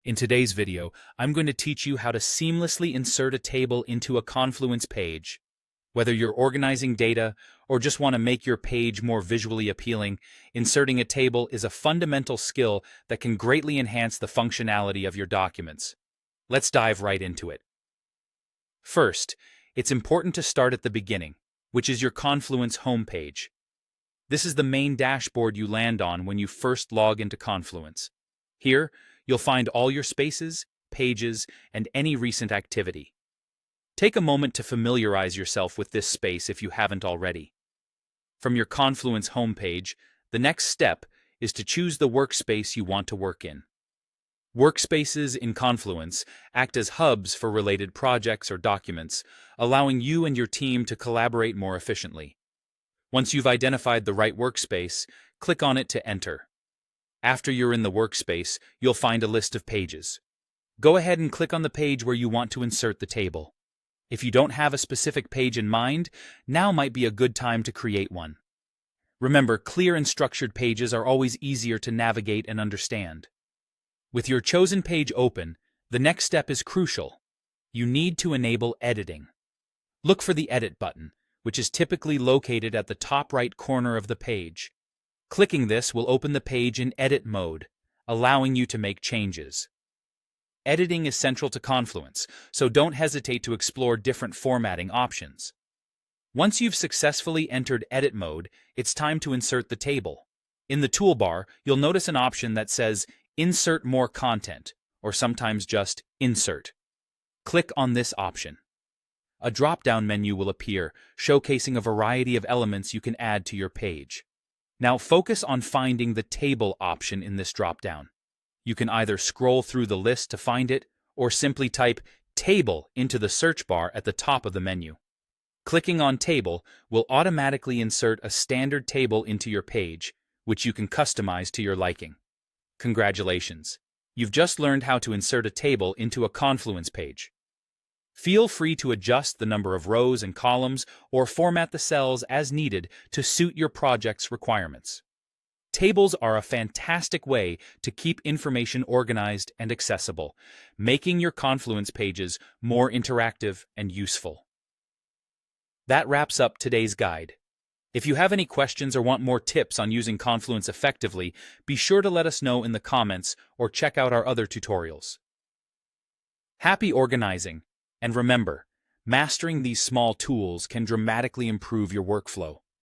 In today's video, I'm going to teach you how to seamlessly insert a table into a Confluence page. Whether you're organizing data or just want to make your page more visually appealing, inserting a table is a fundamental skill that can greatly enhance the functionality of your documents. Let's dive right into it. First, it's important to start at the beginning, which is your Confluence homepage. This is the main dashboard you land on when you first log into Confluence. Here, you'll find all your spaces, pages, and any recent activity. Take a moment to familiarize yourself with this space if you haven't already. From your Confluence homepage, the next step is to choose the workspace you want to work in. Workspaces in Confluence act as hubs for related projects or documents, allowing you and your team to collaborate more efficiently. Once you've identified the right workspace, click on it to enter. After you're in the workspace, you'll find a list of pages. Go ahead and click on the page where you want to insert the table. If you don't have a specific page in mind, now might be a good time to create one. Remember, clear and structured pages are always easier to navigate and understand. With your chosen page open, the next step is crucial. You need to enable editing. Look for the Edit button, which is typically located at the top right corner of the page. Clicking this will open the page in edit mode, allowing you to make changes. Editing is central to Confluence, so don't hesitate to explore different formatting options. Once you've successfully entered edit mode, it's time to insert the table. In the toolbar, you'll notice an option that says Insert More Content, or sometimes just Insert. Click on this option. A drop-down menu will appear, showcasing a variety of elements you can add to your page. Now focus on finding the Table option in this drop-down. You can either scroll through the list to find it, or simply type Table into the search bar at the top of the menu. Clicking on Table will automatically insert a standard table into your page, which you can customize to your liking. Congratulations! You've just learned how to insert a table into a Confluence page. Feel free to adjust the number of rows and columns or format the cells as needed to suit your project's requirements. Tables are a fantastic way to keep information organized and accessible, making your Confluence pages more interactive and useful. That wraps up today's guide. If you have any questions or want more tips on using Confluence effectively, be sure to let us know in the comments or check out our other tutorials. Happy organizing! And remember, mastering these small tools can dramatically improve your workflow.